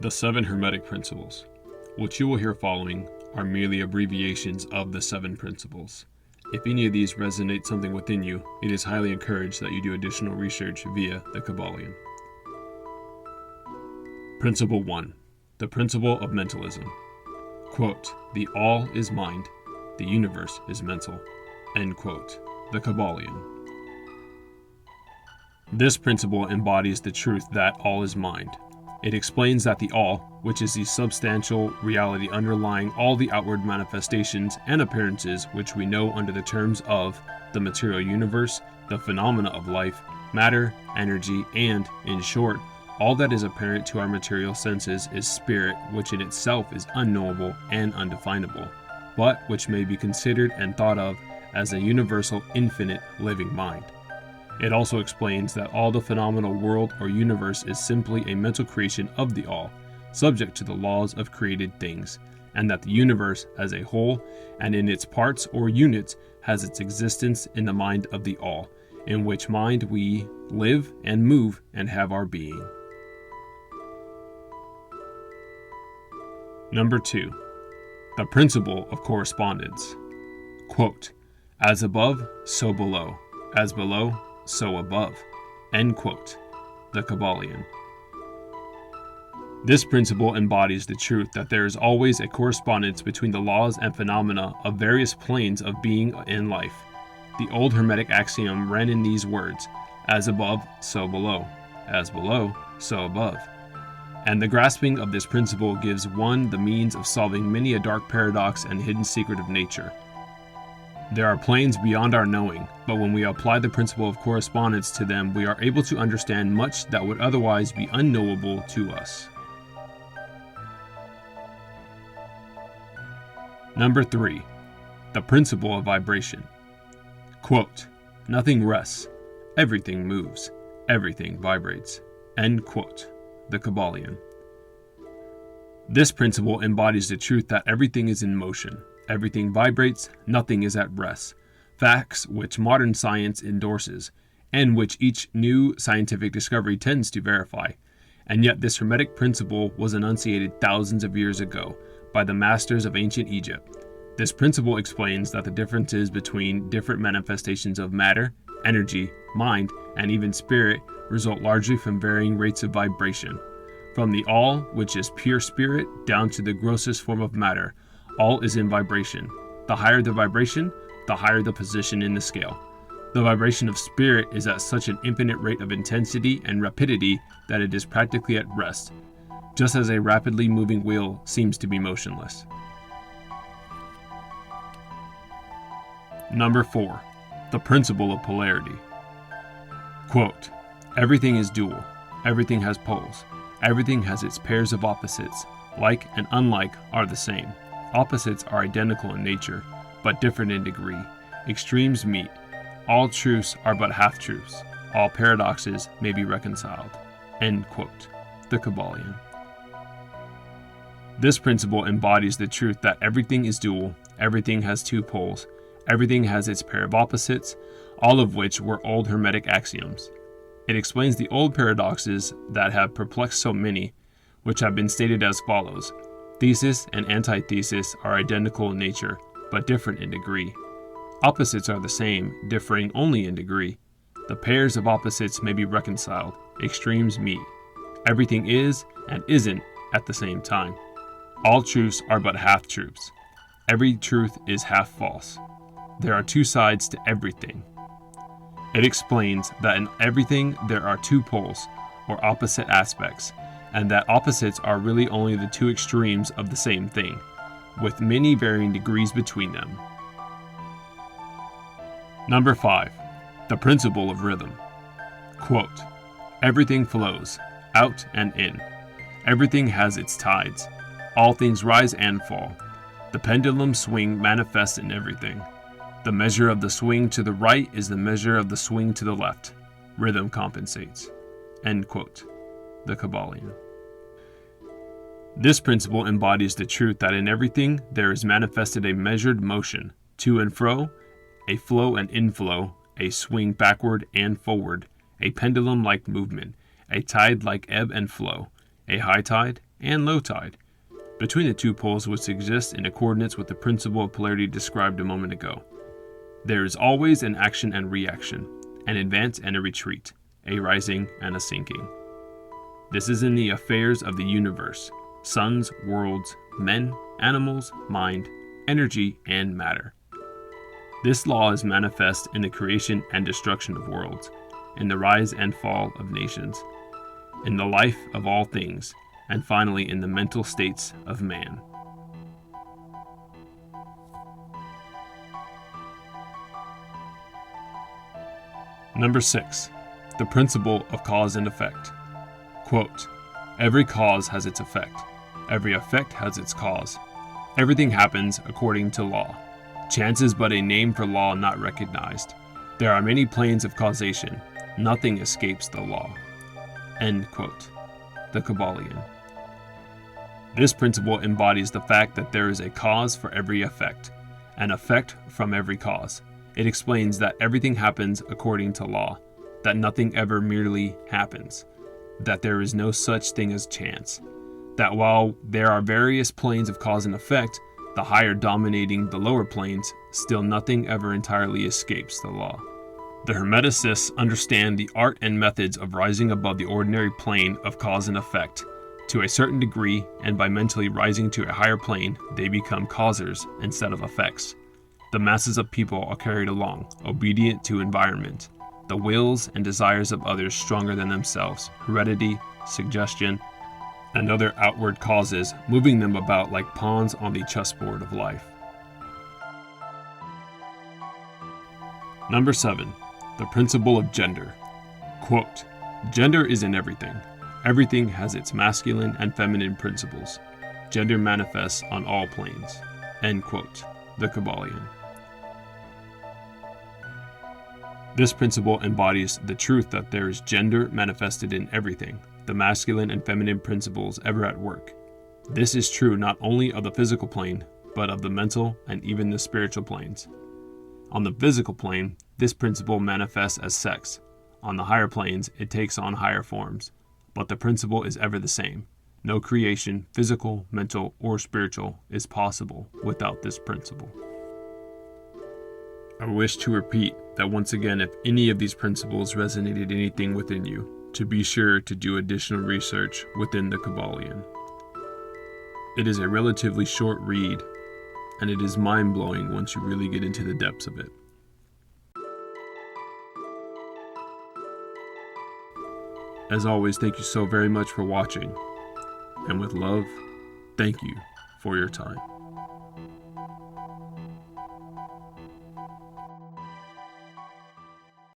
The 7 Hermetic Principles. What you will hear following are merely abbreviations of the 7 principles. If any of these resonate something within you, it is highly encouraged that you do additional research via the Kybalion. Principle 1. The Principle of Mentalism. Quote, "The all is mind, the universe is mental." End quote. The Kybalion. This principle embodies the truth that all is mind. It explains that the all, which is the substantial reality underlying all the outward manifestations and appearances which we know under the terms of the material universe, the phenomena of life, matter, energy, and, in short, all that is apparent to our material senses is spirit, which in itself is unknowable and undefinable, but which may be considered and thought of as a universal, infinite, living mind. It also explains that all the phenomenal world or universe is simply a mental creation of the all, subject to the laws of created things, and that the universe as a whole and in its parts or units has its existence in the mind of the all, in which mind we live and move and have our being. Number 2. The Principle of Correspondence. Quote, "As above, so below. As below, so above." End quote. The Kybalion. This principle embodies the truth that there is always a correspondence between the laws and phenomena of various planes of being in life. The old hermetic axiom ran in these words, "As above, so below. As below, so above." And the grasping of this principle gives one the means of solving many a dark paradox and hidden secret of nature. There are planes beyond our knowing, but when we apply the principle of correspondence to them, we are able to understand much that would otherwise be unknowable to us. Number 3. The Principle of Vibration. Quote, "Nothing rests. Everything moves. Everything vibrates." End quote. The Kybalion. This principle embodies the truth that everything is in motion. Everything vibrates, nothing is at rest. Facts which modern science endorses, and which each new scientific discovery tends to verify. And yet this hermetic principle was enunciated thousands of years ago by the masters of ancient Egypt. This principle explains that the differences between different manifestations of matter, energy, mind, and even spirit result largely from varying rates of vibration. From the all, which is pure spirit, down to the grossest form of matter, all is in vibration. The higher the vibration, the higher the position in the scale. The vibration of spirit is at such an infinite rate of intensity and rapidity that it is practically at rest, just as a rapidly moving wheel seems to be motionless. Number 4. The Principle of Polarity. Quote, "Everything is dual. Everything has poles. Everything has its pairs of opposites. Like and unlike are the same. Opposites are identical in nature, but different in degree. Extremes meet. All truths are but half-truths. All paradoxes may be reconciled." End quote. The Kybalion. This principle embodies the truth that everything is dual, everything has two poles, everything has its pair of opposites, all of which were old hermetic axioms. It explains the old paradoxes that have perplexed so many, which have been stated as follows. Thesis and antithesis are identical in nature, but different in degree. Opposites are the same, differing only in degree. The pairs of opposites may be reconciled. Extremes meet. Everything is and isn't at the same time. All truths are but half-truths. Every truth is half false. There are two sides to everything. It explains that in everything there are two poles, or opposite aspects, and that opposites are really only the two extremes of the same thing, with many varying degrees between them. Number 5. The Principle of Rhythm. Quote, "Everything flows, out and in. Everything has its tides. All things rise and fall. The pendulum swing manifests in everything. The measure of the swing to the right is the measure of the swing to the left. Rhythm compensates." End quote. The Kybalion. This principle embodies the truth that in everything there is manifested a measured motion, to and fro, a flow and inflow, a swing backward and forward, a pendulum-like movement, a tide-like ebb and flow, a high tide and low tide, between the two poles which exist in accordance with the principle of polarity described a moment ago. There is always an action and reaction, an advance and a retreat, a rising and a sinking. This is in the affairs of the universe, suns, worlds, men, animals, mind, energy, and matter. This law is manifest in the creation and destruction of worlds, in the rise and fall of nations, in the life of all things, and finally in the mental states of man. Number 6. The principle of cause and effect. Quote, every cause has its effect. Every effect has its cause. Everything happens according to law. Chance is but a name for law not recognized. There are many planes of causation. Nothing escapes the law. End quote. The Kybalion. This principle embodies the fact that there is a cause for every effect, an effect from every cause. It explains that everything happens according to law, that nothing ever merely happens, that there is no such thing as chance, that while there are various planes of cause and effect, the higher dominating the lower planes, still nothing ever entirely escapes the law. The hermeticists understand the art and methods of rising above the ordinary plane of cause and effect to a certain degree, and by mentally rising to a higher plane, they become causers instead of effects. The masses of people are carried along, obedient to environment, the wills and desires of others stronger than themselves, heredity, suggestion, and other outward causes, moving them about like pawns on the chessboard of life. Number 7. The principle of gender. Quote, gender is in everything. Everything has its masculine and feminine principles. Gender manifests on all planes. End quote. The Kybalion. This principle embodies the truth that there is gender manifested in everything, the masculine and feminine principles ever at work. This is true not only of the physical plane, but of the mental and even the spiritual planes. On the physical plane, this principle manifests as sex. On the higher planes, it takes on higher forms. But the principle is ever the same. No creation, physical, mental, or spiritual, is possible without this principle. I wish to repeat that once again, if any of these principles resonated anything within you, to be sure to do additional research within the Kybalion. It is a relatively short read, and it is mind-blowing once you really get into the depths of it. As always, thank you so very much for watching. And with love, thank you for your time.